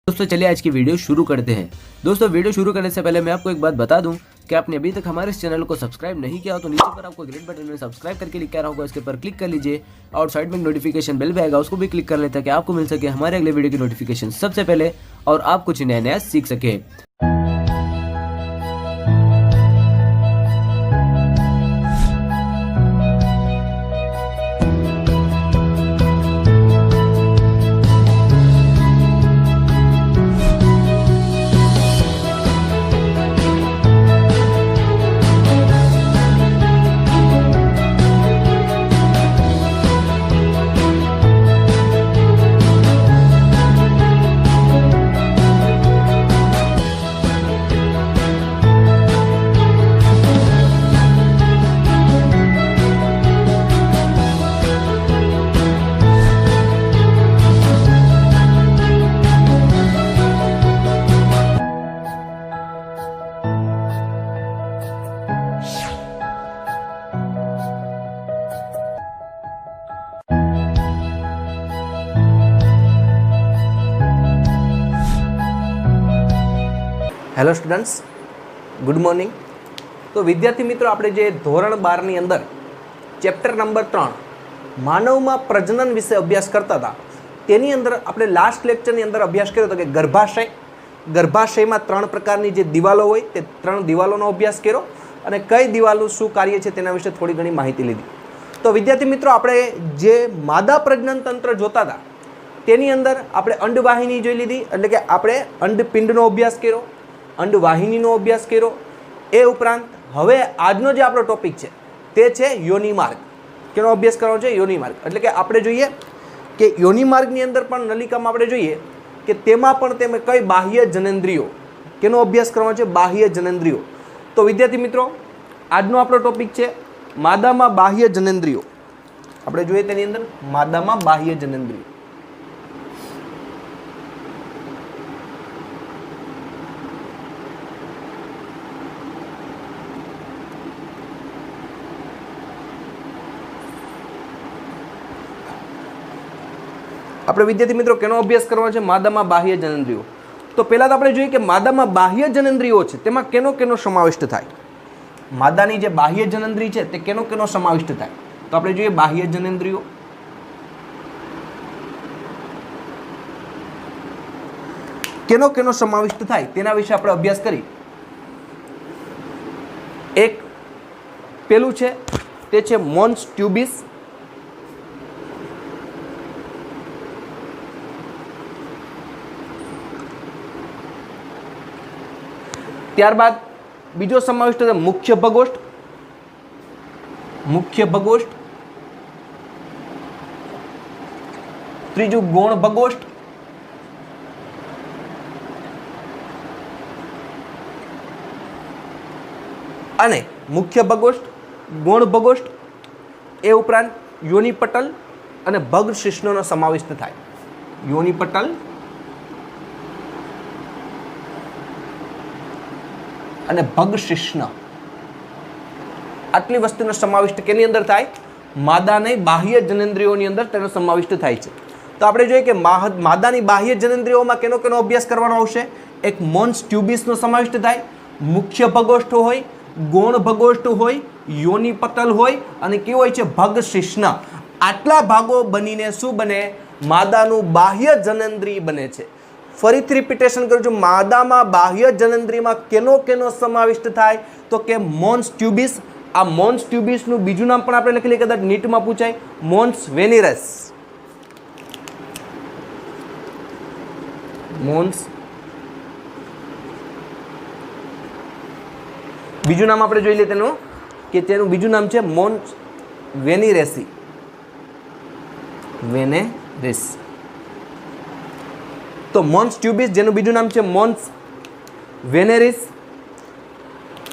दोस्तों चलिए आज की वीडियो शुरू करते हैं। दोस्तों वीडियो शुरू करने से पहले मैं आपको एक बात बता दूं कि आपने अभी तक हमारे इस चैनल को सब्सक्राइब नहीं किया हो तो नीचे पर आपको ग्रीन बटन में सब्सक्राइब करके लिखा रहा होगा, इसके पर क्लिक कर लीजिए और साइड में नोटिफिकेशन बेल भी आएगा, उसको भी क्लिक कर लेते हैं ताकि आपको मिल सके हमारे अगले वीडियो की नोटिफिकेशन सबसे पहले और आप कुछ नया नया सीख सके। Hello students, good morning. તો વિદ્યાર્થી મિત્રો, આપણે જે ધોરણ 12ની અંદર ચેપ્ટર નંબર 3 માનવમાં પ્રજનન વિશે અભ્યાસ કરતા હતા તેની અંદર આપણે લાસ્ટ લેક્ચરની અંદર અભ્યાસ કર્યો હતો કે ગર્ભાશયમાં 3 પ્રકારની જે દિવાલો હોય તે 3 દિવાલોનો અભ્યાસ કર્યો અને કઈ દિવાલનું શું કાર્ય છે તેના વિશે થોડી ઘણી માહિતી લીધી। તો વિદ્યાર્થી મિત્રો, આપણે જે માદા પ્રજનન તંત્ર જોતા હતા તેની અંદર આપણે અંડવાહિની જોઈ લીધી, એટલે કે આપણે અંડપિંડનો અભ્યાસ કર્યો, અંડવાહિનીનો અભ્યાસ કર્યો। એ ઉપરાંત હવે આજનો જે આપણો ટોપિક છે તે છે યોનિ માર્ગ। કેનો અભ્યાસ કરવાનો છે? યોનિ માર્ગ। એટલે કે આપણે જોઈએ કે યોનિ માર્ગની અંદર પણ નલિકામાં આપણે જોઈએ કે તેમાં પણ તેમાં કઈ બાહ્ય જનેન્દ્રિયો, કેનો અભ્યાસ કરવાનો છે? બાહ્ય જનેન્દ્રિયો। તો વિદ્યાર્થી મિત્રો, આજનો આપણો ટોપિક છે માદામાં બાહ્ય જનેન્દ્રિયો। આપણે જોઈએ તેની અંદર માદામાં બાહ્ય જનેન્દ્રિયો। આપણે વિદ્યાર્થી મિત્રો કેનો અભ્યાસ કરવાનો છે? માદામાં બાહ્ય જનેન્દ્રિયો। તો પહેલાં તો આપણે જોઈએ કે માદામાં બાહ્ય જનેન્દ્રિયો છે તેમાં કેનો કેનો સમાવિષ્ટ થાય? માદાની જે બાહ્ય જનેન્દ્રિય છે તે કેનો કેનો સમાવિષ્ટ થાય? તો આપણે જોઈએ બાહ્ય જનેન્દ્રિયો। કેનો કેનો સમાવિષ્ટ થાય તેના વિશે આપણે અભ્યાસ કરી। એક પેલું છે તે છે મોન્સ ટ્યુબિસ, ત્યારબાદ બીજો સમાવિષ્ટ છે મુખ્ય ભગોષ્ઠ, ત્રીજું ગૌણ ભગોષ્ઠ, અને મુખ્ય ભગોષ્ઠ, ગૌણ ભગોષ્ઠ, એ ઉપરાંત યોનિપટલ અને ભગશિશ્નનો સમાવિષ્ટ થાય। યોનિપટલ અને ભગશિશ્ન, આટલી વસ્તુનો સમાવિષ્ટ કેની અંદર થાય? માદાની બાહ્ય જનેન્દ્રિયોની અંદર તેનો સમાવિષ્ટ થાય છે। તો આપણે જોઈએ કે માદાની બાહ્ય જનેન્દ્રિયોમાં કેનો કેનો અભ્યાસ કરવાનો આવશે? એક મોન્સ ટ્યુબિસનો સમાવિષ્ટ થાય, મુખ્ય ભગોષ્ઠ હોય, ગૌણ ભગોષ્ઠ હોય, યોનિપટલ હોય અને કેવું હોય છે? ભગશિશ્ન। આટલા ભાગો બનીને શું બને? માદાનું બાહ્ય જનેન્દ્રિય બને છે। ફરીથી રિપીટેશન કરું છું, માદામાં બાહ્ય જનેન્દ્રિયમાં કેનો કેનો સમાવિષ્ટ થાય? તો કે મોન્સ ટ્યુબિસ। આ મોન્સ ટ્યુબિસનું બીજું નામ પણ આપણે લખી લઈએ, કદાચ નીટમાં પૂછાય, મોન્સ વેનિરસ। મોન્સ, બીજું નામ આપણે જોઈ લઈએ તેનું, કે તેનું બીજું નામ છે મોન્સ વેનિરેસી, વેનેરિસ। તો મોન્સ ટ્યુબિસ જેનું બીજું નામ છે મોન્સ વેનેરિસ।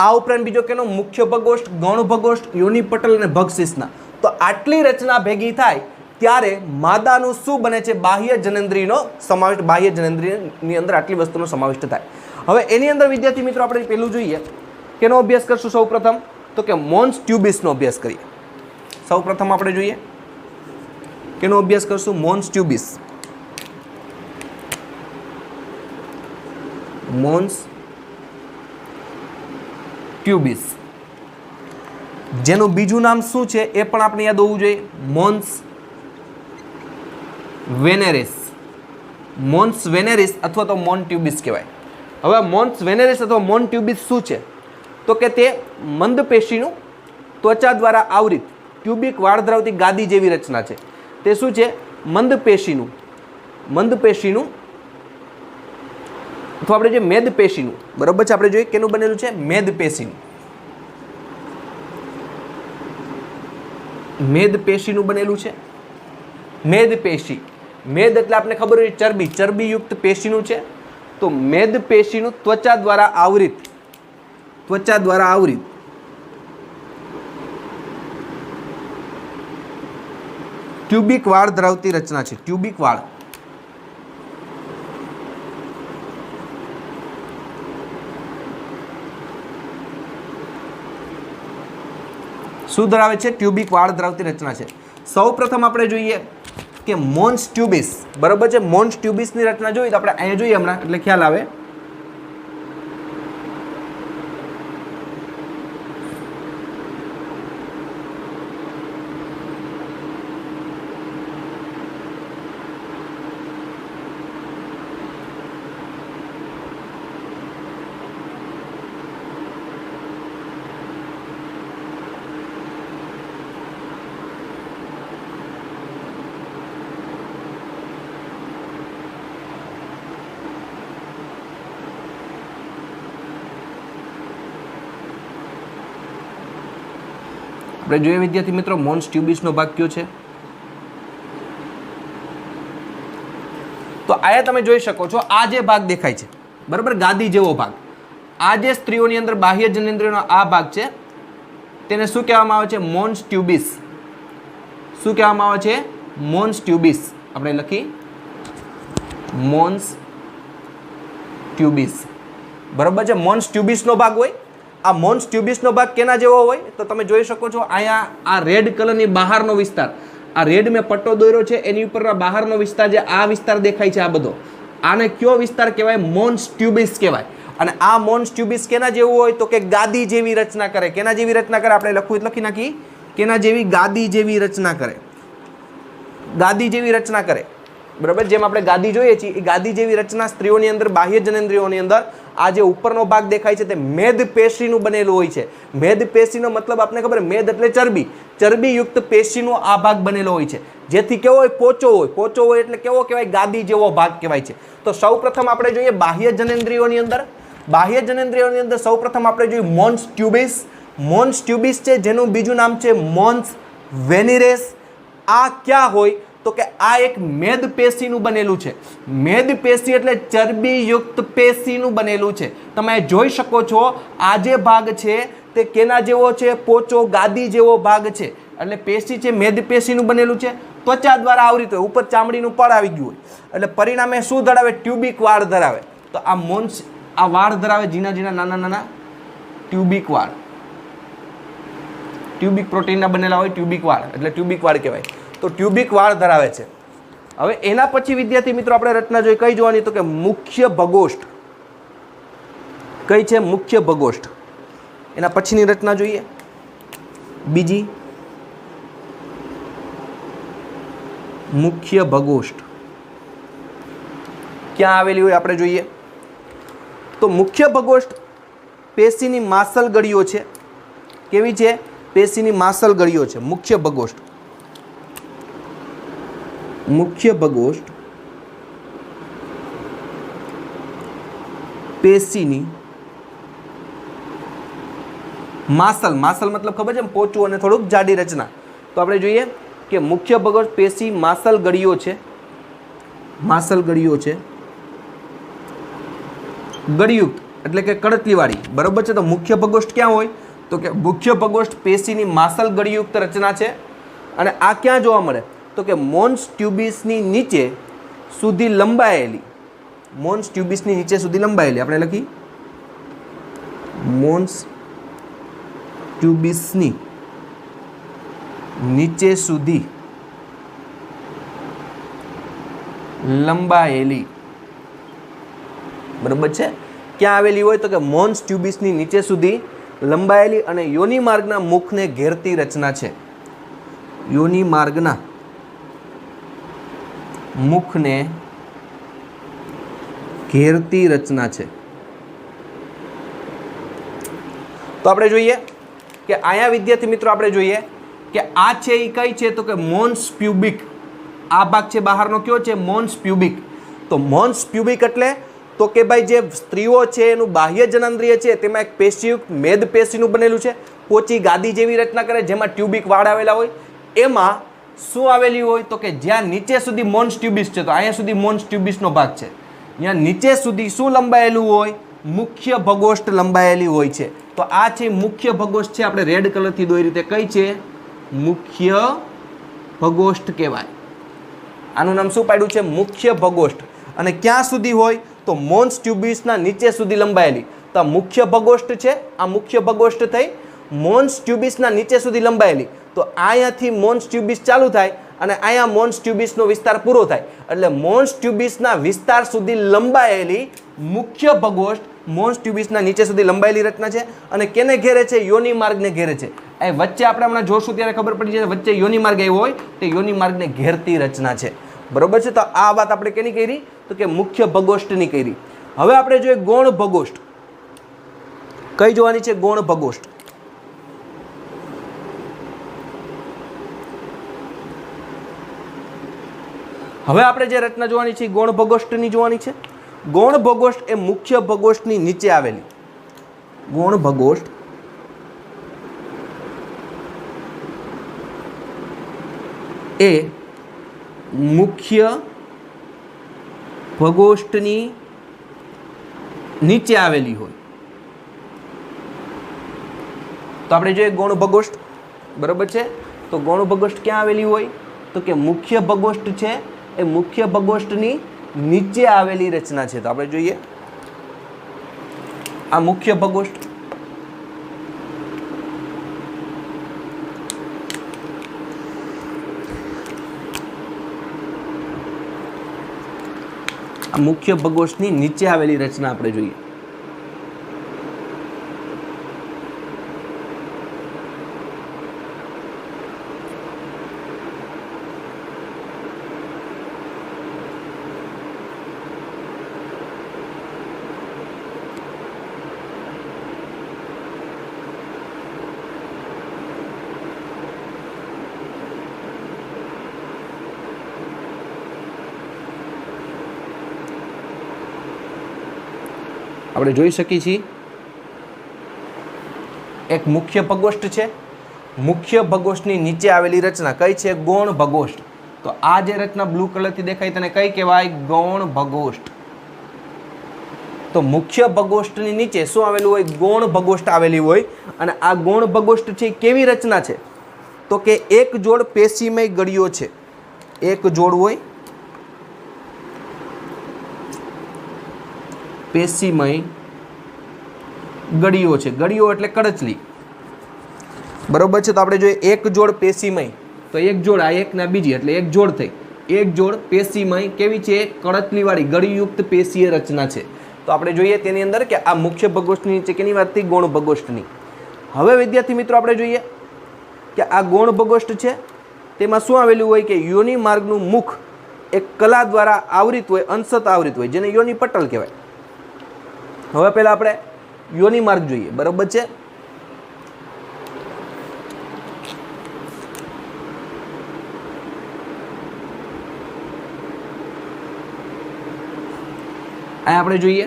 આ ઉપરાંત બીજો કેનો? મુખ્ય ભગોષ્ઠ, ગૌણ ભગોષ્ઠ, યોનિપટલ અને ભગશિશ્ન। તો આટલી રચના ભેગી થાય ત્યારે માદાનું શું બને છે? બાહ્ય જનેન્દ્રિયનો સમાવિષ્ટ, બાહ્ય જનેન્દ્રિયની અંદર આટલી વસ્તુનો સમાવિષ્ટ થાય। હવે એની અંદર વિદ્યાર્થી મિત્રો આપણે પહેલું જોઈએ કેનો અભ્યાસ કરશું? સૌપ્રથમ તો કે મોન્સ ટ્યુબિસનો અભ્યાસ કરીએ। સૌપ્રથમ આપણે જોઈએ કેનો અભ્યાસ કરશું? મોન્સ ટ્યુબિસ। મોન્સ ટ્યુબિસ, જેનું બીજું નામ શું છે એ પણ આપણે યાદ હોવું જોઈએ, મોન્સ વેનેરિસ. મોન્સ વેનેરિસ અથવા તો મોન ટ્યુબિસ કહેવાય. હવે મોન્સ વેનેરિસ અથવા મોન ટ્યુબિસ શું છે? તો કે તે મંદ પેશીનું ત્વચા દ્વારા આવરિત ટ્યુબિક વાળ ધરાવતી ગાદી જેવી રચના છે. તે શું છે? મંદ પેશીનું અથવા આપણે જે મેદ પેશીનું, બરોબર છે, આપણે જોઈએ કેનું બનેલું છે? મેદ પેશીનું. મેદ પેશીનું બનેલું છે. મેદ પેશી, મેદ એટલે આપણે ખબર હોય ચરબી, ચરબીયુક્ત પેશીનું છે. તો મેદ પેશીનું ત્વચા દ્વારા આવરિત ટ્યુબિક વાળ ધરાવતી રચના છે. ટ્યુબિક વાળ. શું ધરાવે છે? ટ્યુબિક વાળ ધરાવતી રચના છે. સૌ પ્રથમ આપણે જોઈએ કે મોન્સ ટ્યુબિસ, બરોબર છે. મોન્સ ટ્યુબિસની રચના જોઈએ તો આપણે અહીંયા જોઈએ હમણાં એટલે ખ્યાલ આવે. આપણે જોઈએ વિદ્યાર્થી મિત્રો મોન્સ ટ્યુબિસનો ભાગ કયો છે. તો આયા તમે જોઈ શકો છો, આ જે ભાગ દેખાય છે, બરાબર, ગાદી જેવો ભાગ, આ જે સ્ત્રીઓની અંદર બાહ્ય જનનેન્દ્રિયોનો આ ભાગ છે તેને શું કહેવામાં આવે છે? મોન્સ ટ્યુબિસ. શું કહેવામાં આવે છે? મોન્સ ટ્યુબિસ. આપણે લખી મોન્સ ટ્યુબિસ, બરાબર છે. મોન્સ ટ્યુબિસનો ભાગ હોય. આ મોન્સ ટ્યુબિસનો ભાગ કેના જેવો હોય? તો તમે જોઈ શકો છો અહીંયા આ રેડ કલરની બહારનો વિસ્તાર, આ રેડ મેં પટ્ટો દોર્યો છે એની ઉપર બહારનો વિસ્તાર, જે આ વિસ્તાર દેખાય છે, આ બધો, આને કયો વિસ્તાર કહેવાય? મોન્સ ટ્યુબિસ કહેવાય. અને આ મોન્સ ટ્યુબિસ કેના જેવું હોય? તો કે ગાદી જેવી રચના કરે. કેના જેવી રચના કરે? આપણે લખી નાખી, કેના જેવી? ગાદી જેવી રચના કરે. ગાદી જેવી રચના કરે, બરાબર. જેમ આપણે ગાદી જોઈએ છીએ એ ગાદી જેવી રચના સ્ત્રીઓની અંદર, બાહ્ય જનનેન્દ્રિયોની અંદર આ જે ઉપરનો ભાગ દેખાય છે તે મેદ પેશીનું બનેલું હોય છે. મેદ પેશીનો મતલબ આપણે ખબર, મેદ એટલે ચરબી, ચરબીયુક્ત પેશીનો આ ભાગ બનેલો હોય છે. જેથી કેવો હોય? પોચો હોય. પોચો હોય એટલે કેવો કહેવાય? ગાદી જેવો ભાગ કહેવાય છે. તો સૌપ્રથમ આપણે જોઈએ બાહ્ય જનનેન્દ્રિયોની અંદર. બાહ્ય જનનેન્દ્રિયોની અંદર સૌપ્રથમ આપણે જોઈએ મોન્સ ટ્યુબિસ. મોન્સ ટ્યુબિસ છે, જેનું બીજું નામ છે મોન્સ વેનિરેસ. આ ક્યાં હોય? તો કે આ એક મેદ પેશીનું બનેલું છે. મેદ પેશી એટલે ચરબીયુક્ત પેશીનું બનેલું છે. તમે જોઈ શકો છો આ જે ભાગ છે તે કેના જેવો છે? પોચો, ગાદી જેવો ભાગ છે. એટલે પેશી છે મેદ પેશીનું બનેલું છે, ત્વચા દ્વારા આવરિત હોય, ઉપર ચામડીનું પડ આવી ગયું હોય. એટલે પરિણામે શું ધરાવે? ટ્યુબિક વાળ ધરાવે. તો આ મોન્સ આ વાળ ધરાવે, ઝીણા ઝીણા નાના નાના ટ્યુબિક વાળ. ટ્યુબિક પ્રોટીનના બનેલા હોય ટ્યુબિક વાળ, એટલે ટ્યુબિક વાળ કહેવાય. તો ટ્યુબિક વાળ ધરાવે છે. હવે એના પછી વિદ્યાર્થી મિત્રો આપણે રચના જોઈ, કઈ જોવાની? તો કે મુખ્ય ભગોષ્ઠ. કઈ છે? મુખ્ય ભગોષ્ઠ. એના પછીની રચના જોઈએ, બીજી, મુખ્ય ભગોષ્ઠ ક્યાં આવેલી હોય આપણે જોઈએ. તો મુખ્ય ભગોષ્ઠ પેશીની માસલ ગળીઓ છે. કેવી છે? પેશીની માસલ ગળીઓ છે મુખ્ય ભગોષ્ઠ. મુખ્ય ભગોષ્ઠ પેશીની માસલ. માસલ મતલબ ખબર છે? પોચું અને થોડુંક જાડી રચના. તો આપણે જોઈએ કે મુખ્ય ભગોષ્ઠ પેશી માસલ ગળીઓ છે. માસલ ગળીઓ છે, ગળયુક્ત એટલે કે કડતલીવાળી, બરોબર છે. તો મુખ્ય ભગોષ્ઠ ક્યાં હોય? તો કે મુખ્ય ભગોષ્ઠ પેશીની માસલ ગળયુક્ત રચના છે. અને આ ક્યાં જોવા મળે? તો કે મોન્સ ટ્યુબિસની નીચે સુધી લંબાયેલી. મોન્સ ટ્યુબિસની નીચે સુધી લંબાયેલી. આપણે લખી મોન્સ ટ્યુબિસની નીચે સુધી લંબાયેલી, બરોબર છે. ક્યાં આવેલી હોય તો કે મોન્સ ટ્યુબિસની નીચે સુધી લંબાયેલી અને યોનિ માર્ગના મુખને ઘેરતી રચના છે. યોનિ માર્ગના મુખને ઘેરતી રચના છે. તો આપણે જોઈએ કે અહીંયા વિદ્યાર્થી મિત્રો આપણે જોઈએ કે આ છે એ કઈ છે તો કે મોન્સ પ્યુબિક. આ ભાગ છે બહારનો કયો છે? મોન્સ પ્યુબિક. તો મોન્સ પ્યુબિક એટલે તો કે ભાઈ જે સ્ત્રીઓ છે એનું બાહ્ય જનનેન્દ્રિય છે તેમાં એક પેશીયુક્ત મેદ પેશીનું બનેલું છે, પોચી ગાદી જેવી રચના કરે જેમાં ટ્યુબિક વાળ આવેલા હોય. એમાં શું આવેલી હોય તો કે જ્યાં નીચે સુધી મોન્સ ટ્યુબિસ છે, તો અહીંયા સુધી મોન્સ ટ્યુબિસનો ભાગ છે, ત્યાં નીચે સુધી શું લંબાયેલું હોય? મુખ્ય ભગોષ્ઠ લંબાયેલી હોય છે. તો આ છે મુખ્ય ભગોષ્ઠ છે, આપણે રેડ કલરથી દોરી રીતે કઈ છે? મુખ્ય ભગોષ્ઠ કહેવાય. આનું નામ શું પાડ્યું છે? મુખ્ય ભગોષ્ઠ. અને ક્યાં સુધી હોય તો મોન્સ ટ્યુબિસના નીચે સુધી લંબાયેલી. તો આ મુખ્ય ભગોષ્ઠ છે, આ મુખ્ય ભગોષ્ઠ થઈ મોન્સ ટ્યુબિસના નીચે સુધી લંબાયેલી. તો અહીંયાથી મોન્સ ટ્યુબિસ ચાલુ થાય અને અહીંયા મોન્સ ટ્યુબિસનો વિસ્તાર પૂરો થાય. એટલે મોન્સ ટ્યુબિસના વિસ્તાર સુધી લંબાયેલી મુખ્ય ભગોષ્ઠ મોન્સ ટ્યુબિસના નીચે સુધી લંબાયેલી રચના છે. અને કેને ઘેરે છે? યોનિ માર્ગને ઘેરે છે. એ વચ્ચે આપણે હમણાં જોશું ત્યારે ખબર પડી જશે વચ્ચે યોનિ માર્ગ આવ્યો હોય તે યોનિ માર્ગને ઘેરતી રચના છે. બરોબર છે? તો આ વાત આપણે કેની કરી તો કે મુખ્ય ભગોષ્ઠની કરી. હવે આપણે જોઈએ ગૌણ ભગોષ્ઠ. કઈ જોવાની છે? ગૌણ ભગોષ્ઠ. હવે આપણે જે રચના જોવાની છે ગૌણ ભગોષ્ઠની જોવાની છે. ગૌણ ભગોષ્ઠ એ મુખ્ય ભગોષ્ઠની નીચે આવેલી. ગૌણ ભગોષ્ઠ એ મુખ્ય ભગોષ્ઠની નીચે આવેલી હોય. તો આપણે જોઈએ ગૌણ ભગોષ્ઠ. બરાબર છે? તો ગૌણ ભગોષ્ઠ ક્યાં આવેલી હોય તો કે મુખ્ય ભગોષ્ઠ છે એ મુખ્ય ભગોષ્ઠની નીચે આવેલી રચના છે. તો આપણે જોઈએ આ મુખ્ય ભગોષ્ઠ. આ મુખ્ય ભગોષ્ઠની નીચે આવેલી રચના આપણે જોઈએ. આપણે જોઈ શકીએ છીએ એક મુખ્ય ભગોષ્ઠ છે. મુખ્ય ભગોષ્ઠની નીચે આવેલી રચના કઈ છે? ગૌણ ભગોષ્ઠ. તો આ જે રચના બ્લુ કલરથી દેખાય તેને કઈ કહેવાય? ગૌણ ભગોષ્ઠ. તો મુખ્ય ભગોષ્ઠની નીચે શું આવેલું હોય? ગૌણ ભગોષ્ઠ આવેલી હોય. અને આ ગૌણ ભગોષ્ઠ છે કેવી રચના છે તો કે એક જોડ પેશીમય ગળીઓ છે. એક જોડ હોય પેશીમય ગળીઓ છે. ગળીઓ એટલે કડચલી. બરોબર છે? તો આપણે જોઈએ એક જોડ પેશીમય. તો એક જોડ આ એક ને બીજી એટલે એક જોડ થઈ. એક જોડ પેશીમય કેવી છે? કડચલીવાળી ગળીયુક્ત પેશીય રચના છે. તો આપણે જોઈએ તેની અંદર કે આ મુખ્ય ભગોષ્ઠની નીચે કેની વાત થઈ? ગૌણ ભગોષ્ઠની. હવે વિદ્યાર્થી મિત્રો આપણે જોઈએ કે આ ગૌણ ભગોષ્ઠ છે તેમાં શું આવેલું હોય કે યોનિ માર્ગનું મુખ એક કલા દ્વારા આવરિત હોય, અંશત આવરિત હોય, જેને યોનિ પટલ કહેવાય. હવે પહેલા આપણે યોનિ માર્ગ જોઈએ. બરોબર છે? આ આપણે જોઈએ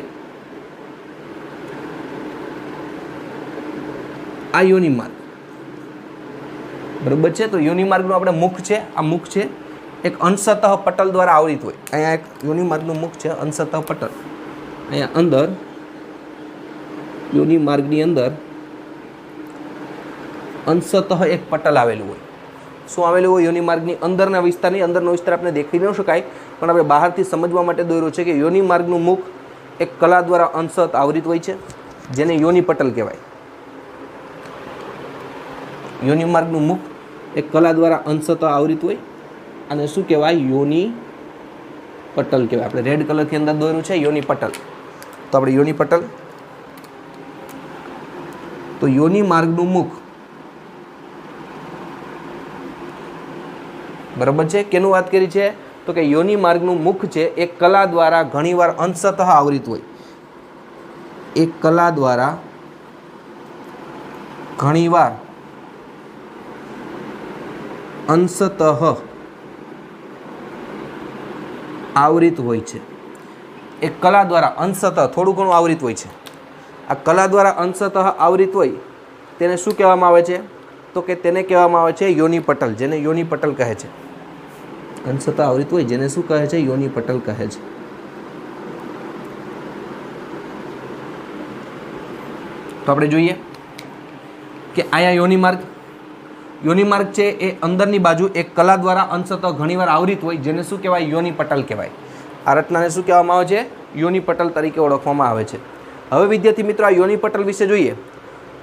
આ યોનિ માર્ગ. બરોબર છે? તો યોનિ માર્ગનું આપણે મુખ છે, આ મુખ છે એક અંશતઃ પટલ દ્વારા આવરિત હોય. અહીંયા એક યોનિ માર્ગનું મુખ છે અંશતઃ પટલ. અહીંયા અંદર યોનિ માર્ગની અંદર અંશતઃ એક પટલ આવેલું હોય. શું આવેલું હોય? યોનિ માર્ગની અંદરના વિસ્તારની અંદરનો વિસ્તાર આપણે દેખી ન શકાય પણ આપણે બહારથી સમજવા માટે દોર્યો છે કે યોનિ માર્ગનું મુખ એક કલા દ્વારા અંશત આવરિત હોય છે જેને યોનિ પટલ કહેવાય. યોનિ માર્ગનું મુખ એક કલા દ્વારા અંશત આવરિત હોય અને શું કહેવાય? યોનિ પટલ કહેવાય. આપણે રેડ કલરથી અંદર દોર્યું છે યોનિ પટલ. तो આપણે યોની પટલ, તો યોની માર્ગનું મુખ બરાબર છે. કેનું વાત કરી છે? તો કે યોની માર્ગનું મુખ છે એ કલા દ્વારા ઘણીવાર અંશતઃ આવૃત હોય. એક કલા દ્વારા ઘણીવાર અંશતઃ આવૃત હોય છે. એક કલા દ્વારા અંશતઃ થોડું ઘણું આવૃત હોય છે. આ કલા દ્વારા અંશતઃ આવૃત હોય તેને શું કહેવામાં આવે છે? તો કે તેને કહેવામાં આવે છે યોની પટલ, જેને યોની પટલ કહે છે. અંશતઃ આવૃત હોય જેને શું કહે છે? યોની પટલ કહે છે. તો આપણે જોઈએ કે આયા યોની માર્ગ છે એ અંદરની બાજુ એક કલા દ્વારા અંશતઃ ઘણીવાર આવૃત હોય જેને શું કહેવાય? યોની પટલ કહેવાય. આ રચનાને શું કહેવામાં આવે છે? યોની પટલ તરીકે ઓળખવામાં આવે છે. હવે વિદ્યાર્થી મિત્રો આ યોની પટલ વિશે જોઈએ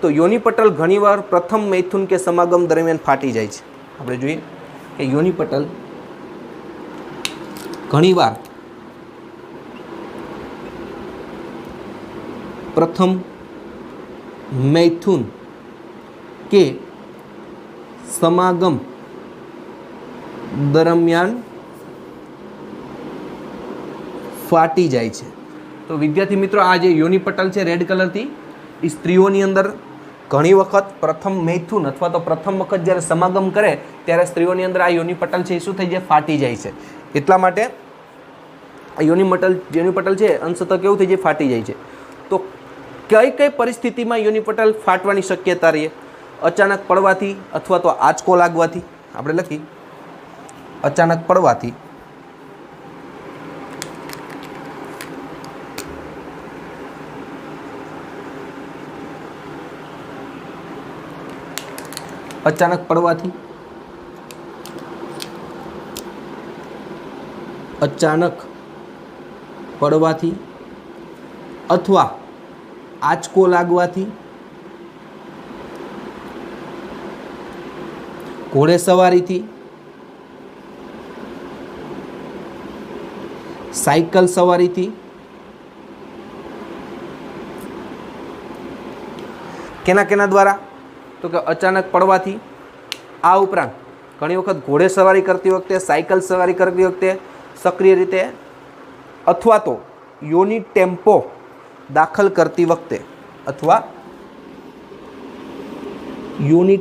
તો યોની પટલ ઘણીવાર પ્રથમ મૈથુન કે સમાગમ દરમિયાન ફાટી જાય છે. આપણે જોઈએ કે યોની પટલ ઘણીવાર પ્રથમ મૈથુન કે સમાગમ દરમિયાન ફાટી જાય છે. તો વિદ્યાર્થી મિત્રો આ જે યોની પટલ છે રેડ કલરથી, એ સ્ત્રીઓની અંદર ઘણી વખત પ્રથમ મૈથુન અથવા તો પ્રથમ વખત જ્યારે સમાગમ કરે ત્યારે સ્ત્રીઓની અંદર આ યોની પટલ છે એ શું થઈ જાય? ફાટી જાય છે. એટલા માટે આ યોની પટલ છે અંશતઃ કેવું થઈ જાય? ફાટી જાય છે. તો કઈ પરિસ્થિતિમાં યોની પટલ ફાટવાની શક્યતા રહે? અચાનક પડવાથી અથવા તો આંચકો લાગવાથી. આપણે લખી અચાનક પડવાથી, અચાનક પડવાથી, અથવા આંચકો લાગવાથી, ઘોડે સવારીથી, સાયકલ સવારીથી, કેના દ્વારા? તો કે અચાનક પડવાથી. આ ઉપરાંત ઘણી વખત ઘોડે સવારી કરતી વખતે, સાયકલ સવારી કરતી વખતે સક્રિય રીતે, અથવા તો યોની ટેમ્પો દાખલ કરતી વખતે, અથવા યોની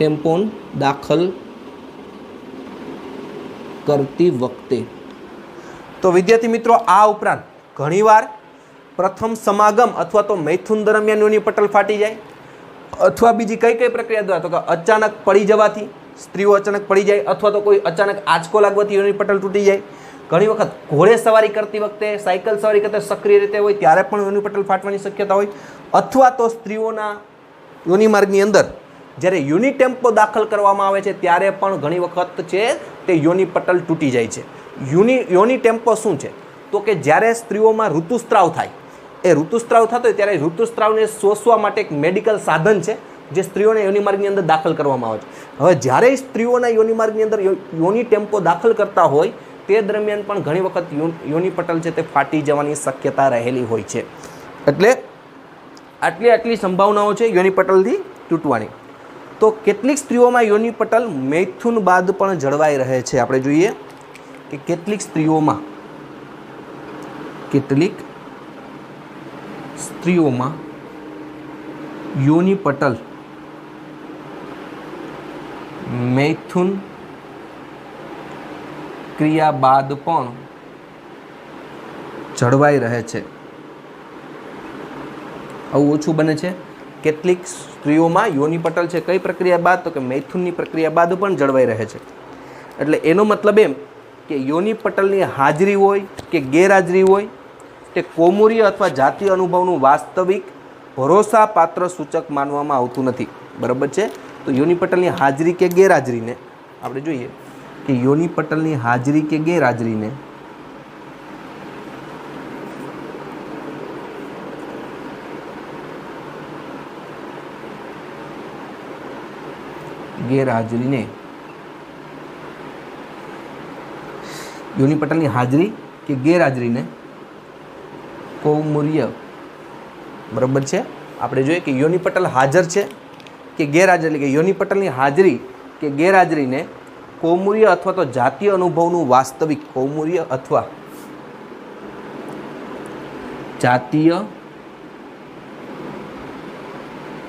ટેમ્પોન દાખલ કરતી વખતે. તો વિદ્યાર્થી મિત્રો આ ઉપરાંત ઘણીવાર પ્રથમ સમાગમ અથવા તો મૈથુન દરમિયાન યોની પટલ ફાટી જાય, અથવા બીજી કઈ પ્રક્રિયા દ્વારા? તો કે અચાનક પડી જવાથી, સ્ત્રીઓ અચાનક પડી જાય, અથવા તો કોઈ અચાનક આંચકો લાગવાથી યોની પટલ તૂટી જાય. ઘણી વખત ઘોડે સવારી કરતી વખતે, સાયકલ સવારી કરતી સક્રિય રીતે હોય ત્યારે પણ યોની પટલ ફાટવાની શક્યતા હોય, અથવા તો સ્ત્રીઓના યોની માર્ગની અંદર જ્યારે યોની ટેમ્પો દાખલ કરવામાં આવે છે ત્યારે પણ ઘણી વખત છે તે યોની પટલ તૂટી જાય છે. યોની ટેમ્પો શું છે? તો કે જ્યારે સ્ત્રીઓમાં ઋતુસ્ત્રાવ થાય, એ ઋતુસ્ત્રાવ થતો હોય ત્યારે ઋતુસ્ત્રાવને શોષવા માટે એક મેડિકલ સાધન છે જે સ્ત્રીઓને યોની માર્ગની અંદર દાખલ કરવામાં આવે છે. હવે જ્યારે સ્ત્રીઓના યોની માર્ગની અંદર યોની ટેમ્પો દાખલ કરતા હોય તે દરમિયાન પણ ઘણી વખત યોની પટલ છે તે ફાટી જવાની શક્યતા રહેલી હોય છે. એટલે આટલી સંભાવનાઓ છે યોની પટલથી તૂટવાની. તો કેટલીક સ્ત્રીઓમાં યોની પટલ મૈથુન બાદ પણ જળવાઈ રહે છે. આપણે જોઈએ કે કેટલીક સ્ત્રીઓમાં યોની પટલ મૈથુન ક્રિયા બાદ પણ જળવાઈ રહે છે. આવું ઓછું બને છે. કેટલીક સ્ત્રીઓમાં યોની પટલ છે કઈ પ્રક્રિયા બાદ? તો કે મૈથુનની પ્રક્રિયા બાદ પણ જળવાઈ રહે છે. એટલે એનો મતલબ એમ કે યોની પટલની હાજરી હોય કે ગેરહાજરી હોય તે કોમુરીય અથવા જાતીય અનુભવનું વાસ્તવિક ભરોસાપાત્ર સૂચક માનવામાં આવતું નથી. બરાબર છે? તો યોની પટલની હાજરી કે ગેરહાજરીને આપણે જોઈએ કે યોની પટલની હાજરી કે ગેરહાજરીને યોની પટલની હાજરી કે ગેરહાજરીને કૌમુર્ય, બરાબર છે. આપણે જોઈએ કે યોની પટલ હાજર છે કે ગેરહાજર, એટલે કે યોની પટલની હાજરી કે ગેરહાજરીને કૌમુર્ય અથવા તો જાતીય અનુભવનું વાસ્તવિક, કૌમુર્ય અથવા જાતીય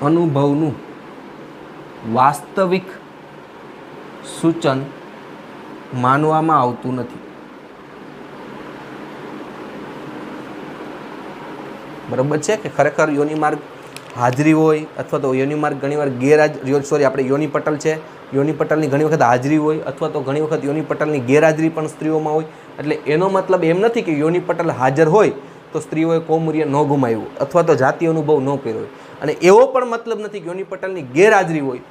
અનુભવનું વાસ્તવિક સૂચન માનવામાં આવતું નથી. બરાબર છે કે ખરેખર યોની માર્ગ હાજરી હોય અથવા તો યોની માર્ગ ઘણીવાર આપણે યોની પટલ છે, યોની પટલની ઘણી વખત હાજરી હોય અથવા તો ઘણી વખત યોની પટલની ગેરહાજરી પણ સ્ત્રીઓમાં હોય. એટલે એનો મતલબ એમ નથી કે યોની પટલ હાજર હોય તો સ્ત્રીઓએ કૌમુર્ય ન ગુમાવ્યું અથવા તો જાતીય અનુભવ ન કર્યો હોય, અને એવો પણ મતલબ નથી કે યોની પટલની ગેરહાજરી હોય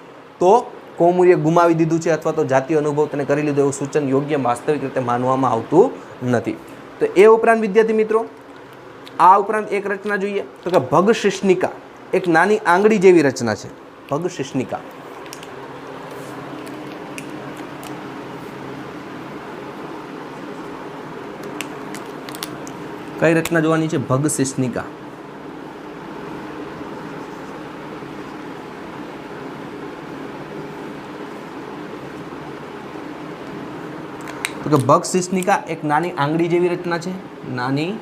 તો કૌમુર્ય ગુમાવી દીધું છે અથવા તો જાતીય અનુભવ તેને કરી લીધો એવું સૂચન યોગ્ય વાસ્તવિક રીતે માનવામાં આવતું નથી. તો એ ઉપરાંત વિદ્યાર્થી મિત્રો આ ઉપરાંત એક રચના જોઈએ તો કે ભગશિષ્ણિકા, એક નાની આંગળી જેવી રચના છે. ભગશિષ્ણિકા કઈ રચના જોવાની છે? ભગશિષ્ણિકા. તો કે ભગશિષ્ણિકા એક નાની આંગળી જેવી રચના છે. નાની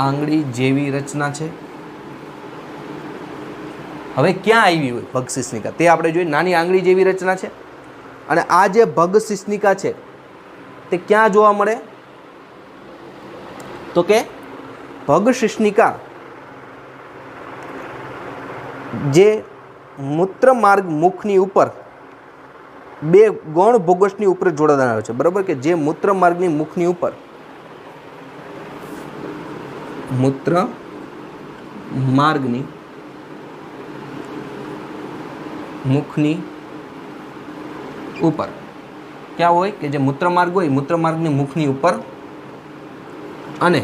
આંગળી જેવી રચના છે. હવે ક્યાં આવી હોય ભગશિષ્ણિકા તે આપણે જોઈએ. નાની આંગળી જેવી રચના છે અને આ જે ભગશિષ્ણિકા છે તે ક્યાં જોવા મળે? તો કે ભગશિષ્ણિકા જે મૂત્ર માર્ગ મુખની ઉપર બે ગૌણ ભોગોષ્ઠની ઉપર જોડાણ આવે છે. બરાબર કે જે મૂત્ર માર્ગની મુખની ઉપર મૂત્ર માર્ગની મુખની ઉપર ક્યાં હોય કે જે મૂત્રમાર્ગ હોય મૂત્રમાર્ગની મુખની ઉપર અને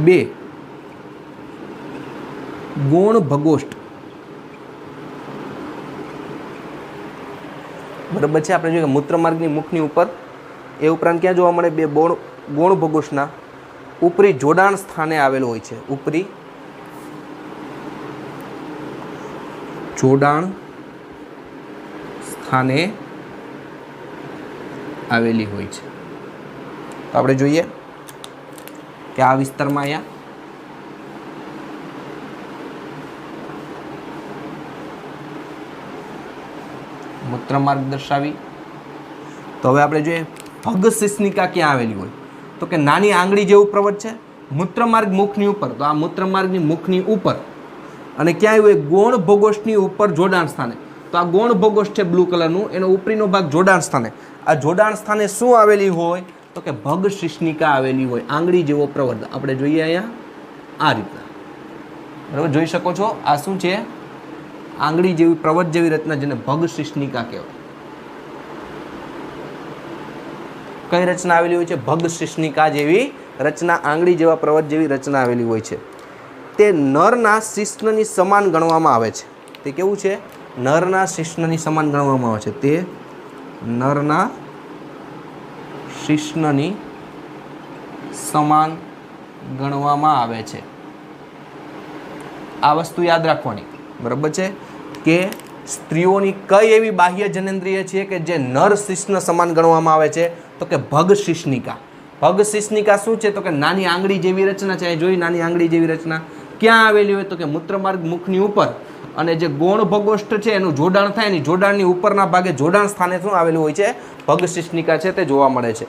બે ગૌણ ભગોષ્ઠ, બરાબર છે. આપણે જોઈએ કે મૂત્રમાર્ગની મુખની ઉપર એ ઉપરાંત ક્યાં જોવા મળે? બે ગૌણ ભગોષ્ઠના ઉપરી જોડાણ સ્થાને આવેલું હોય છે. ઉપરી જોડાણ સ્થાને આવેલી હોય છે. તો આપણે જોઈએ કે આ વિસ્તારમાં અહીંયા મૂત્રમાર્ગ દર્શાવી. તો હવે આપણે જોઈએ ભગશિષ્ણિકા ક્યાં આવેલી હોય? તો કે નાની આંગળી જેવું પ્રવત છે, મૂત્રમાર્ગ મુખની ઉપર. તો આ મૂત્રમાર્ગની મુખની ઉપર અને ક્યાં હોય? ગૌણ ભોગોષ્ઠની ઉપર જોડાણ સ્થાને. તો આ ગૌણ ભોગોષ્ઠ છે બ્લુ કલરનું, એનો ઉપરીનો ભાગ જોડાણ સ્થાને. આ જોડાણ સ્થાને શું આવેલી હોય? તો કે ભગશિષ્ણિકા આવેલી હોય, આંગળી જેવો પ્રવર્ત. આપણે જોઈએ અહીંયા આ રીતના, બરાબર જોઈ શકો છો. આ શું છે? આંગળી જેવી પ્રવત જેવી રચના, જેને ભગશિષ્ણિકા કહેવાય. કઈ રચના આવેલી હોય છે? ભગશિષ્ણિકા જેવી રચના, આંગળી જેવા પ્રવત જેવી રચના આવેલી હોય છે. તે નરના શિશ્નની સમાન ગણવામાં આવે છે. તે કેવું છે? નરના શિશ્નની સમાન ગણવામાં આવે છે. તે નરના શિશ્નની સમાન ગણવામાં આવે છે. આ વસ્તુ યાદ રાખવાની, બરાબર છે કે સ્ત્રીઓની કઈ એવી બાહ્ય જનેન્દ્રિય છે કે જે નર શિશ્ન સમાન ગણવામાં આવે છે? તો કે ભગશિષ્ણિકા. ભગશિષ્ણિકા શું છે? તો કે નાની આંગળી જેવી રચના છે. જોઈ નાની આંગળી જેવી રચના ક્યાં આવેલી હોય? તો કે મૂત્રમાર્ગ મુખની ઉપર અને જે ગૌણ ભગોષ્ઠ છે એનું જોડાણ થાય ને જોડાણની ઉપરના ભાગે જોડાણ સ્થાને શું આવેલું હોય છે? ભગશિષ્ણિકા છે તે જોવા મળે છે.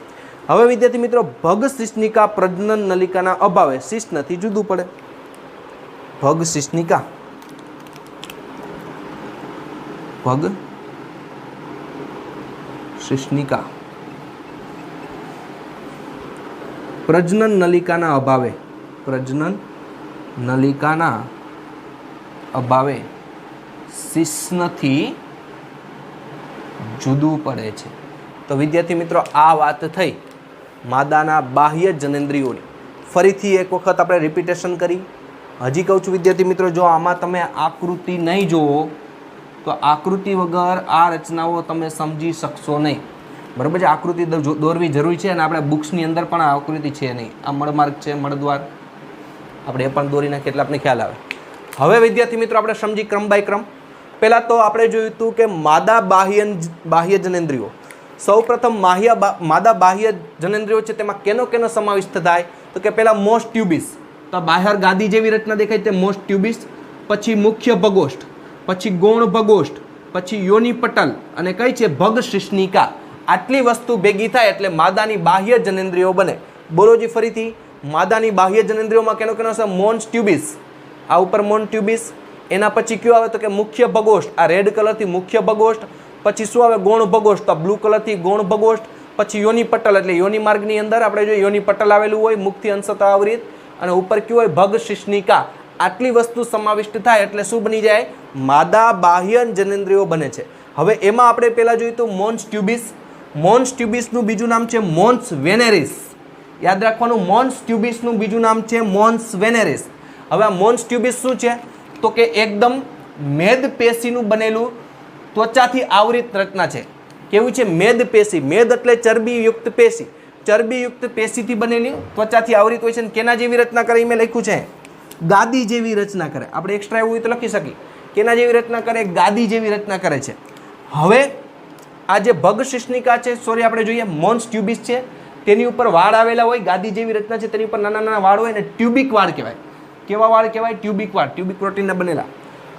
હવે વિદ્યાર્થી મિત્રો ભગશિષ્ણિકા પ્રજનન નલિકાના અભાવે શિશ્નથી જુદું પડે. ભગશિષ્ણિકા ભગશિષ્ણિકા પ્રજનન નલિકાના અભાવે શિશ્નથી જુદું પડે છે. તો વિદ્યાર્થી મિત્રો આ વાત થઈ માદાના બાહ્ય જનેન્દ્રિયોની. ફરીથી એક વખત આપણે રિપીટેશન કરી. હજી કહું છું વિદ્યાર્થી મિત્રો, જો આમાં તમે આકૃતિ નહીં જુઓ તો આકૃતિ વગર આ રચનાઓ તમે સમજી શકશો નહીં. બરાબર છે. આકૃતિ દોરવી જરૂરી છે અને આપણે બુક્સની અંદર પણ આ આકૃતિ છે નહીં. આ મળમાર્ગ છે, મળદ્વાર, આપણે એ પણ દોરી નાખીએ એટલે આપણને ખ્યાલ આવે. હવે વિદ્યાર્થી મિત્રો આપણે સમજી ક્રમ બાય ક્રમ. પહેલાં તો આપણે જોયું હતું કે બાહ્ય જનેન્દ્રિયો. સૌપ્રથમ માદા બાહ્ય જનેન્દ્રિયો છે તેમાં કેનો સમાવિષ્ટ થાય? તો કે પહેલાં મોસ્ટ ટ્યુબિસ, તો બહાર ગાદી જેવી રચના દેખાય તે મોસ્ટ ટ્યુબિસ, પછી મુખ્ય ભગોષ્ઠ, પછી ગૌણ ભગોષ્ઠ, પછી યોનિ પટલ અને કઈ છે ભગ શિશ્નિકા. આટલી વસ્તુ ભેગી થાય એટલે માદાની બાહ્ય જનેન્દ્રિયો બને. બોલો જી ફરીથી. માદાની બાહ્ય જનેન્દ્રિયોમાં કેનો છે? મોન્સ ટ્યુબિસ. આ ઉપર મોન ટ્યુબિસ. એના પછી કયો આવે? તો કે મુખ્ય ભગોષ્ઠ. આ રેડ કલરથી મુખ્ય ભગોષ્ઠ. પછી શું આવે? ગૌણ ભગોષ્ઠ. તો બ્લુ કલરથી ગૌણ ભગોષ્ઠ. પછી યોનિ પટલ એટલે યોનિ માર્ગની અંદર આપણે જો યોનિ પટલ આવેલું હોય મુખથી અંશતઃ આવરિત, અને ઉપર કયું હોય? ભગ શિશ્નિકા. આટલી વસ્તુ સમાવિષ્ટ થાય એટલે શું બની જાય? માદા બાહ્ય જનેન્દ્રિયો બને છે. હવે એમાં આપણે પહેલા જોયું તો મોન્સ ટ્યુબિસ. મોન્સ ટ્યુબિસનું બીજું નામ છે મોન્સ વેનેરિસ. યાદ રાખવાનું, મોન્સ ટ્યુબિસનું બીજું નામ છે મોન્સ વેનેરિસ. હવે આ મોન્સ ટ્યુબિસ શું છે? તો કે એકદમ મેદ પેશીનું બનેલું ત્વચાથી આવરિત રચના છે. કેવું છે? મેદ પેશી. મેદ એટલે ચરબીયુક્ત પેશી. ચરબીયુક્ત પેશીથી બનેલી ત્વચાથી આવરિત હોય છે. કેના જેવી રચના કરે? મેં લખ્યું છે ગાદી જેવી રચના કરે. આપણે એક્સ્ટ્રા એવું હોય તો લખી શકીએ. કેના જેવી રચના કરે? ગાદી જેવી રચના કરે છે. હવે આ જે ભગ શિશ્નિકા છે, સોરી આપણે જોઈએ મોન્સ ટ્યુબિસ છે, તેની ઉપર વાળ આવેલા હોય, ગાદી જેવી રચના છે, તેની ઉપર નાના નાના વાળ હોય અને ટ્યુબિક વાળ કહેવાય. કેવા વાળ કહેવાય? ટ્યુબિક વાળ. ટ્યુબિક પ્રોટીનના બનેલા.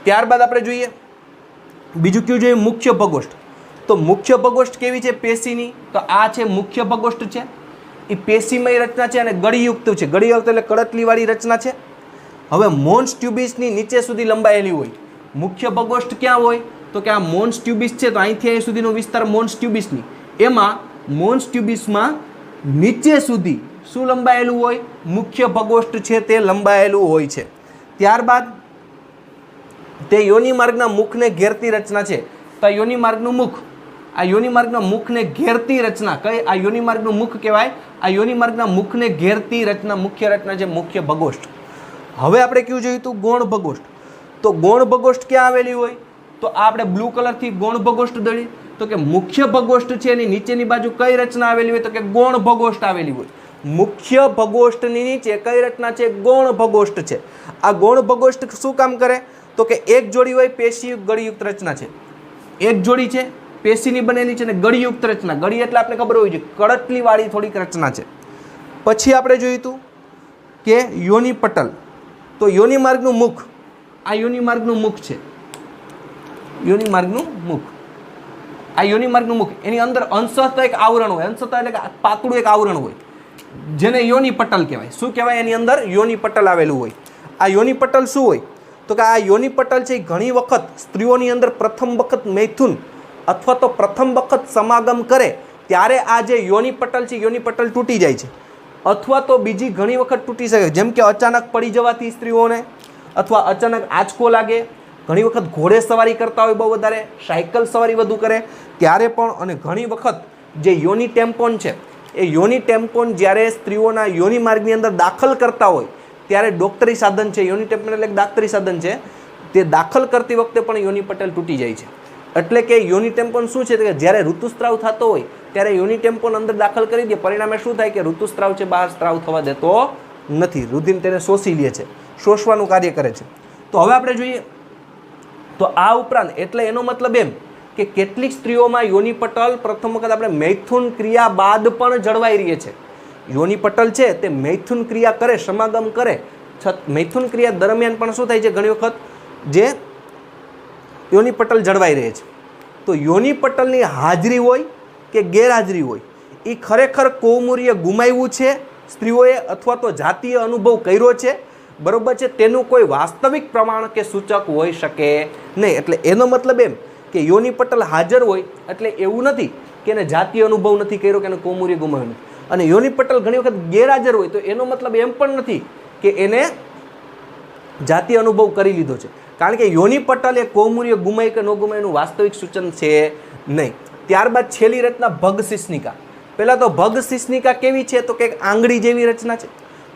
ત્યારબાદ આપણે જોઈએ બીજું કયું જોઈએ? મુખ્ય ભગોષ્ઠ. તો મુખ્ય ભગોષ્ઠ કેવી છે પેશીની? તો આ છે મુખ્ય ભગોષ્ઠ છે. એ પેશીમય રચના છે અને ગળીયુક્ત છે. ગળીયુક્ત એટલે કડતલીવાળી રચના છે. હવે મોન્સ ટ્યુબિસની નીચે સુધી લંબાયેલી હોય. મુખ્ય ભગોષ્ઠ ક્યાં હોય? તો કે આ મોન્સ ટ્યુબિસ છે, તો અહીંથી અહીં સુધીનો વિસ્તાર મોન્સ ટ્યુબિસની. એમાં મોન્સ ટ્યુબિસમાં નીચે સુધી શું લંબાયેલું હોય? મુખ્ય ભગોષ્ઠ છે તે લંબાયેલું હોય છે. ત્યારબાદ તે યોનિ માર્ગના મુખને ઘેરતી રચના છે. તો આ યોનિ માર્ગનું મુખ, આ યોનિ માર્ગના મુખને ઘેરતી રચના કઈ? આ યોનિ માર્ગનું મુખ કહેવાય. આ યોનિ માર્ગના મુખને ઘેરતી રચના મુખ્ય રચના છે મુખ્ય ભગોષ્ઠ. હવે આપણે કયું જોયું હતું? ગૌણ ભગોષ્ઠ. તો ગૌણ ભગોષ્ઠ ક્યાં આવેલી હોય? તો આ આપણે બ્લુ કલરથી ગૌણ ભગોષ્ઠ દોરી. તો કે મુખ્ય ભગોષ્ઠ છે એની નીચેની બાજુ કઈ રચના આવેલી હોય? તો કે ગૌણ ભગોષ્ઠ આવેલી હોય. મુખ્ય ભગોષ્ઠની નીચે કઈ રચના છે? ગૌણ ભગોષ્ઠ છે. આ ગૌણ ભગોષ્ઠ શું કામ કરે? તો કે એક જોડી હોય પેશી ગળીયુક્ત રચના છે. એક જોડી છે પેશીની બનેલી છે અને ગળીયુક્ત રચના. ગળી એટલે આપણે ખબર હોવી જોઈએ કડતલીવાળી થોડીક રચના છે. પછી આપણે જોયું હતું કે યોનિ પટલ. તો યોનિ માર્ગનું મુખ, આ યોનિ માર્ગનું મુખ છે. યોનિ માર્ગનું મુખ, આ યોનિ માર્ગનું મુખ. એની અંદર અંશતઃ એક આવરણ હોય. અંશતઃ એટલે કે પાતળું એક આવરણ હોય જેને યોનિ પટલ કહેવાય. શું કહેવાય? એની અંદર યોનિ પટલ આવેલું હોય. આ યોનિ પટલ શું હોય? તો કે આ યોનિ પટલ છે ઘણી વખત સ્ત્રીઓની અંદર પ્રથમ વખત મૈથુન અથવા તો પ્રથમ વખત સમાગમ કરે ત્યારે આ જે યોનિ પટલ છે યોનિ પટલ તૂટી જાય છે. અથવા તો બીજી ઘણી વખત તૂટી શકે, જેમ કે અચાનક પડી જવાથી સ્ત્રીઓને, અથવા અચાનક આંચકો લાગે, ઘણી વખત ઘોડે સવારી કરતા હોય બહુ વધારે, સાયકલ સવારી વધુ કરે ત્યારે પણ, અને ઘણી વખત જે યોનિ ટેમ્પોન છે એ યોનિ ટેમ્પોન જ્યારે સ્ત્રીઓના યોનિ માર્ગની અંદર દાખલ કરતા હોય ત્યારે ડોક્ટરી સાધન છે, યોનિ ટેમ્પોન એટલે દાક્તરી સાધન છે, તે દાખલ કરતી વખતે પણ યોનિ પટલ તૂટી જાય છે. એટલે કે યોનિ ટેમ્પોન શું છે કે જ્યારે ઋતુસ્ત્રાવ થતો હોય ત્યારે યોનિ ટેમ્પોન અંદર દાખલ કરી દે, પરિણામે શું થાય કે ઋતુસ્ત્રાવ છે બહાર સ્ત્રાવ થવા દેતો નથી. રુધિર તેને શોષી લે છે, શોષવાનું કાર્ય કરે છે. તો હવે આપણે જોઈએ તો આ ઉપરાંત એટલે એનો મતલબ એમ કે કેટલીક સ્ત્રીઓમાં યોનિ પટલ પ્રથમ વખત આપણે મૈથુન ક્રિયા બાદ પણ જળવાઈ રહે છે. યોનિ પટલ છે તે મૈથુન ક્રિયા કરે, સમાગમ કરે, મૈથુન ક્રિયા દરમિયાન પણ શું થાય છે ઘણી વખત જે યોનિ પટલ જળવાઈ રહે છે. તો યોનિ પટલની હાજરી હોય કે ગેરહાજરી હોય એ ખરેખર કૌમુર્ય ગુમાવ્યું છે સ્ત્રીઓએ અથવા તો જાતીય અનુભવ કર્યો છે, બરોબર છે, તેનું કોઈ વાસ્તવિક પ્રમાણ કે સૂચક હોઈ શકે નહીં. એટલે એનો મતલબ એમ કે યોનિ પટલ હાજર હોય એટલે એવું નથી કે એને જાતીય અનુભવ નથી કર્યો કે એને કૌમુર્ય ગુમાવ્યું, અને યોનિ પટલ ઘણી વખત ગેરહાજર હોય તો એનો મતલબ એમ પણ નથી કે એને જાતીય અનુભવ કરી લીધો છે, કારણ કે યોનિ પટલ એ કૌમુર્ય ગુમાય કે ન ગુમાય એનું વાસ્તવિક સૂચન છે નહીં. ત્યારબાદ છેલ્લી રચના ભગ શિશ્નિકા. પહેલાં તો ભગ શિશ્નિકા કેવી છે તો કે આંગળી જેવી રચના છે.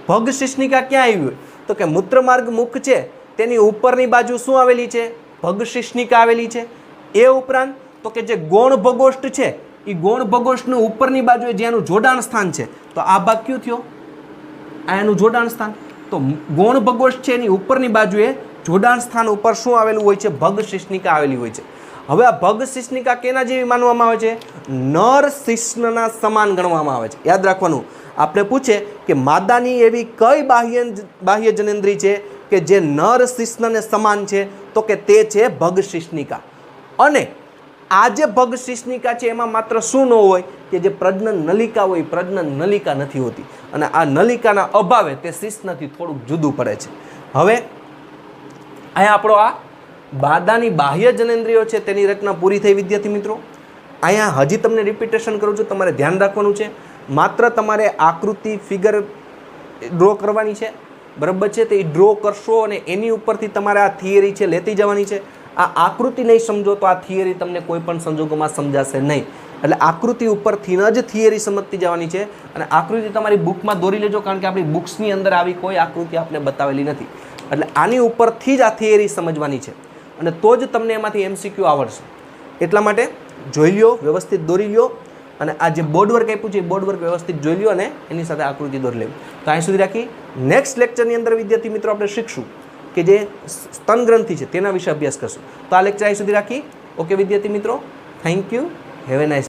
ભગ શિશ્નિકા ક્યાં આવી હોય તો કે મૂત્રમાર્ગ મુખ છે તેની ઉપરની બાજુ શું આવેલી છે? ભગશિષ્ણિકા આવેલી છે. એ ઉપરાંત તો કે જે ગૌણ ભગોષ્ઠ છે એ ગૌણ ભગોષ્ઠનું ઉપરની બાજુએ જેનું જોડાણ સ્થાન છે, તો આ ભાગ કયો થયો? આ એનું જોડાણ સ્થાન. તો ગૌણ ભગોષ્ઠ છે એની ઉપરની બાજુએ જોડાણ સ્થાન ઉપર શું આવેલું હોય છે? ભગશિષ્ણિકા આવેલી હોય છે. હવે આ ભગશિષ્ણિકા કેના જેવી માનવામાં આવે છે? નર શિશ્નના સમાન ગણવામાં આવે છે. યાદ રાખવાનું, આપણે પૂછે કે માદાની એવી કઈ બાહ્ય જનેન્દ્રિય છે કે જે નર શિશ્નને સમાન છે, તો કે તે છે ભગશિષ્ણિકા. અને આ જે ભગશિષ્ણિકા છે એમાં માત્ર શું ન હોય કે જે પ્રજનન નલિકા હોય, પ્રજનન નલિકા નથી હોતી, અને આ નલિકાના અભાવે તે શિશ્નથી થોડુંક જુદું પડે છે. હવે અહીંયા આપણો આ માદાની બાહ્ય જનેન્દ્રિયો છે તેની રચના પૂરી થઈ વિદ્યાર્થી મિત્રો. અહીંયા હજી તમને રિપીટેશન કરું છું, તમારે ધ્યાન રાખવાનું છે. માત્ર તમારે આકૃતિ ફિગર ડ્રો કરવાની છે, બરાબર છે? તે ડ્રો કરશો અને એની ઉપરથી તમારે આ થિયરી છે લેતી જવાની છે. આ આકૃતિ નહીં સમજો તો આ થિયરી તમને કોઈ પણ સંજોગોમાં સમજાશે નહીં. એટલે આકૃતિ ઉપરથી જ થિયરી સમજતી જવાની છે. અને આકૃતિ તમારી બુકમાં દોરી લેજો, કારણ કે આપણી બુક્સની અંદર આવી કોઈ આકૃતિ આપણે બતાવેલી નથી. એટલે આની ઉપરથી જ આ થિયરી સમજવાની છે, અને તો જ તમને એમાંથી MCQ આવડશે. એટલા માટે જોઈ લ્યો, વ્યવસ્થિત દોરી લ્યો, અને આ જે બોર્ડ વર્ક આપ્યું છે એ બોર્ડ વર્ક વ્યવસ્થિત જોઈ લ્યો અને એની સાથે આકૃતિ દોરી લેવી. તો અહીં સુધી રાખી. નેક્સ્ટ લેક્ચરની અંદર વિદ્યાર્થી મિત્રો આપણે શીખશું કે જે સ્તન ગ્રંથિ છે તેના વિશે અભ્યાસ કરશું. તો આ લેક્ચર અહીં સુધી રાખી. ઓકે વિદ્યાર્થી મિત્રો, thank you, have a nice.